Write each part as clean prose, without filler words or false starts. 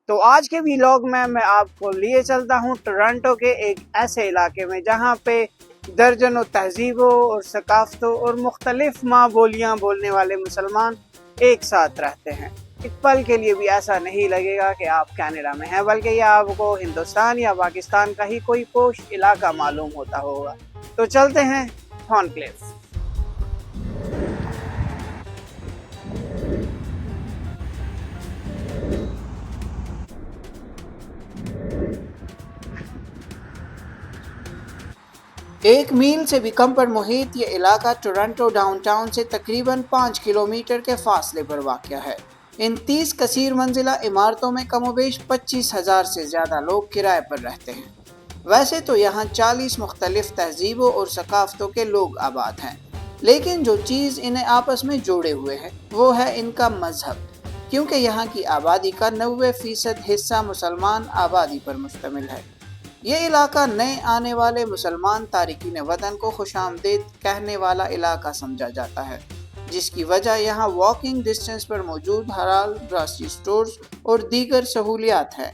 تو آج کے ویلاگ میں آپ کو لیے چلتا ہوں ٹورنٹو کے ایک ایسے علاقے میں جہاں پہ درجنوں تہذیبوں اور ثقافتوں اور مختلف ماں بولیاں بولنے والے مسلمان ایک ساتھ رہتے ہیں۔ ایک پل کے لیے بھی ایسا نہیں لگے گا کہ آپ کینیڈا میں ہیں، بلکہ یہ آپ کو ہندوستان یا پاکستان کا ہی کوئی پوش علاقہ معلوم ہوتا ہوگا۔ تو چلتے ہیں تھارنکلیف۔ ایک میل سے بھی کم پر محیط یہ علاقہ ٹورنٹو ڈاؤن ٹاؤن سے تقریباً 5 کلومیٹر کے فاصلے پر واقع ہے۔ ان 30 کثیر منزلہ عمارتوں میں کم و بیش 25,000 سے زیادہ لوگ کرائے پر رہتے ہیں۔ ویسے تو یہاں 40 مختلف تہذیبوں اور ثقافتوں کے لوگ آباد ہیں، لیکن جو چیز انہیں آپس میں جوڑے ہوئے ہے وہ ہے ان کا مذہب، کیونکہ یہاں کی آبادی کا 90% حصہ مسلمان آبادی پر مشتمل ہے۔ یہ علاقہ نئے آنے والے مسلمان تارکین وطن کو خوش آمدید کہنے والا علاقہ سمجھا جاتا ہے، جس کی وجہ یہاں واکنگ ڈسٹنس پر موجود حلال گراسری سٹورز اور دیگر سہولیات ہے۔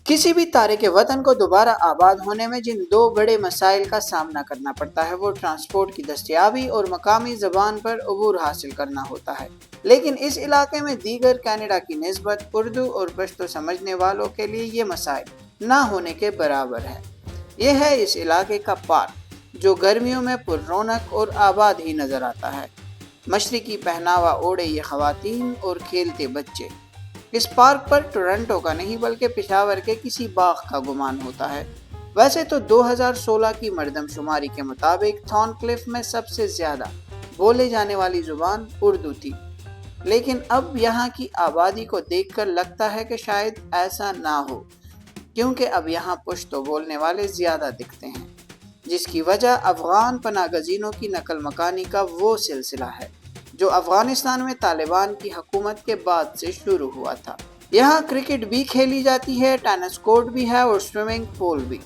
کسی بھی تارک وطن کو دوبارہ آباد ہونے میں جن 2 بڑے مسائل کا سامنا کرنا پڑتا ہے وہ ٹرانسپورٹ کی دستیابی اور مقامی زبان پر عبور حاصل کرنا ہوتا ہے، لیکن اس علاقے میں دیگر کینیڈا کی نسبت اردو اور پشتو سمجھنے والوں کے لیے یہ مسائل نہ ہونے کے برابر ہے۔ یہ ہے اس علاقے کا پارک، جو گرمیوں میں پر رونق اور آباد ہی نظر آتا ہے۔ مشرقی پہناوا اوڑھے یہ خواتین اور کھیلتے بچے۔ اس پارک پر ٹورنٹو کا نہیں بلکہ پشاور کے کسی باغ کا گمان ہوتا ہے۔ ویسے تو 2016 کی مردم شماری کے مطابق تھارنکلیف میں سب سے زیادہ بولے جانے والی زبان اردو تھی، لیکن اب یہاں کی آبادی کو دیکھ کر لگتا ہے کہ شاید ایسا نہ ہو، کیونکہ اب یہاں پشتو بولنے والے زیادہ دکھتے ہیں، جس کی وجہ افغان پناہ گزینوں کی نقل مکانی کا وہ سلسلہ ہے جو افغانستان میں طالبان کی حکومت کے بعد سے شروع ہوا تھا۔ یہاں کرکٹ بھی کھیلی جاتی ہے، ٹینس کورٹ بھی ہے اور سوئمنگ پول بھی۔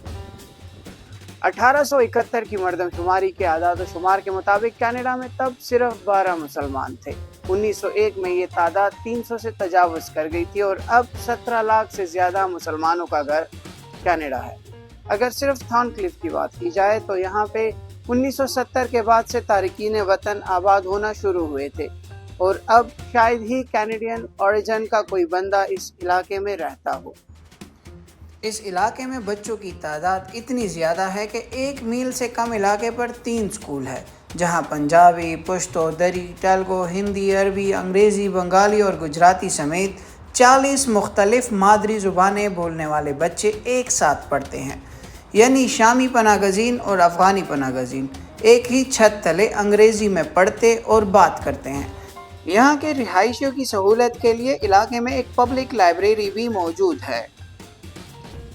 1871 کی مردم شماری کے اعداد و شمار کے مطابق کینیڈا میں تب صرف 12 مسلمان تھے۔ 1901 میں یہ تعداد 300 سے تجاوز کر گئی تھی اور اب 17 لاکھ سے زیادہ مسلمانوں کا گھر کینیڈا ہے۔ اگر صرف تھارنکلیف کی بات کی جائے تو یہاں پہ 1970 کے بعد سے تارکین وطن آباد ہونا شروع ہوئے تھے، اور اب شاید ہی کینیڈین اوریجن کا کوئی بندہ اس علاقے میں رہتا ہو۔ اس علاقے میں بچوں کی تعداد اتنی زیادہ ہے کہ 1 میل سے کم علاقے پر 3 اسکول ہے، جہاں پنجابی، پشتو، دری، تیلگو، ہندی، عربی، انگریزی، بنگالی اور گجراتی سمیت 40 مختلف مادری زبانیں بولنے والے بچے ایک ساتھ پڑھتے ہیں، یعنی شامی پناہ گزین اور افغانی پناہ گزین ایک ہی چھت تلے انگریزی میں پڑھتے اور بات کرتے ہیں۔ یہاں کے رہائشیوں کی سہولت کے لیے علاقے میں ایک پبلک لائبریری بھی موجود ہے۔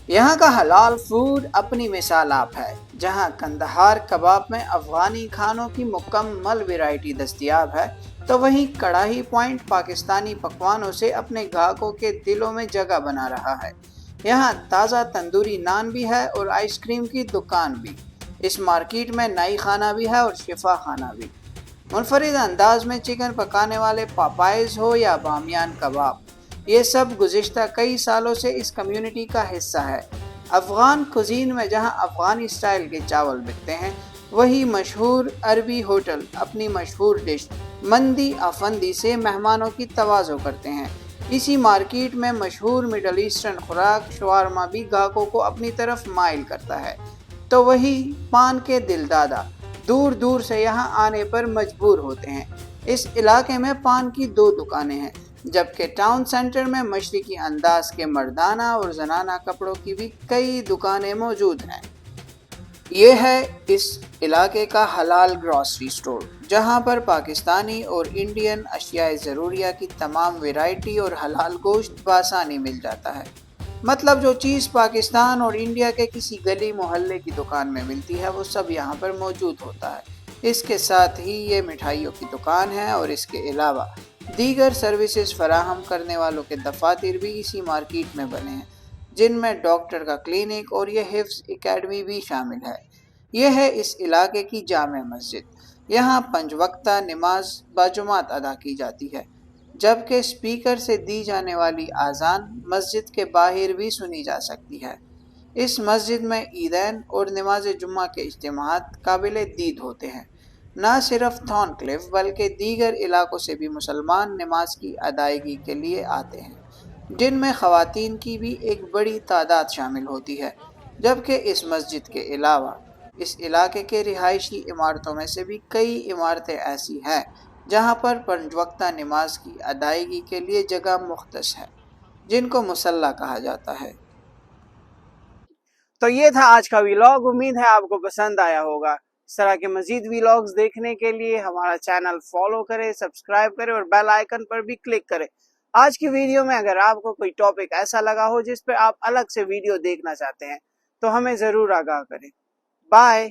یہاں کا حلال فوڈ اپنی مثال آپ ہے، جہاں کندہار کباب میں افغانی کھانوں کی مکمل ویرائٹی دستیاب ہے، تو وہیں کڑاہی پوائنٹ پاکستانی پکوانوں سے اپنے گاہکوں کے دلوں میں جگہ بنا رہا ہے۔ یہاں تازہ تندوری نان بھی ہے اور آئس کریم کی دکان بھی۔ اس مارکیٹ میں نائی خانہ بھی ہے اور شفا خانہ بھی۔ منفرد انداز میں چکن پکانے والے پاپائز ہو یا بامیان کباب، یہ سب گزشتہ کئی سالوں سے اس کمیونٹی کا حصہ ہے۔ افغان کوزین میں جہاں افغانی سٹائل کے چاول بکتے ہیں، وہی مشہور عربی ہوٹل اپنی مشہور ڈش مندی افندی سے مہمانوں کی تواضع کرتے ہیں۔ اسی مارکیٹ میں مشہور مڈل ایسٹرن خوراک شوارما بھی گاہکوں کو اپنی طرف مائل کرتا ہے۔ تو وہی پان کے دل دادا دور دور سے یہاں آنے پر مجبور ہوتے ہیں۔ اس علاقے میں پان کی 2 دکانیں ہیں، جبکہ ٹاؤن سینٹر میں مشرقی انداز کے مردانہ اور زنانہ کپڑوں کی بھی کئی دکانیں موجود ہیں۔ یہ ہے اس علاقے کا حلال گراسری سٹور، جہاں پر پاکستانی اور انڈین اشیاء ضروریہ کی تمام ویرائٹی اور حلال گوشت بآسانی مل جاتا ہے۔ مطلب جو چیز پاکستان اور انڈیا کے کسی گلی محلے کی دکان میں ملتی ہے وہ سب یہاں پر موجود ہوتا ہے۔ اس کے ساتھ ہی یہ مٹھائیوں کی دکان ہے اور اس کے علاوہ دیگر سروسز فراہم کرنے والوں کے دفاتر بھی اسی مارکیٹ میں بنے ہیں، جن میں ڈاکٹر کا کلینک اور یہ حفظ اکیڈمی بھی شامل ہے۔ یہ ہے اس علاقے کی جامع مسجد۔ یہاں 5 وقتہ نماز باجماعت ادا کی جاتی ہے۔ جبکہ اسپیکر سے دی جانے والی اذان مسجد کے باہر بھی سنی جا سکتی ہے۔ اس مسجد میں عیدین اور نماز جمعہ کے اجتماعات قابل دید ہوتے ہیں۔ نہ صرف تھارن کلف بلکہ دیگر علاقوں سے بھی مسلمان نماز کی ادائیگی کے لیے آتے ہیں، جن میں خواتین کی بھی ایک بڑی تعداد شامل ہوتی ہے۔ جبکہ اس مسجد کے علاوہ اس علاقے کے رہائشی عمارتوں میں سے بھی کئی عمارتیں ایسی ہیں جہاں پر پنج وقتہ نماز کی ادائیگی کے لیے جگہ مختص ہے، جن کو مصلی کہا جاتا ہے۔ تو یہ تھا آج کا ویلاگ، امید ہے آپ کو پسند آیا ہوگا۔ اس طرح کے مزید ویلاگز دیکھنے کے لیے ہمارا چینل فالو کریں، سبسکرائب کریں اور بیل آئیکن پر بھی کلک کریں۔ آج کی ویڈیو میں اگر آپ کو کوئی ٹاپک ایسا لگا ہو جس پہ آپ الگ سے ویڈیو دیکھنا چاہتے ہیں تو ہمیں ضرور آگاہ کریں۔ بائے۔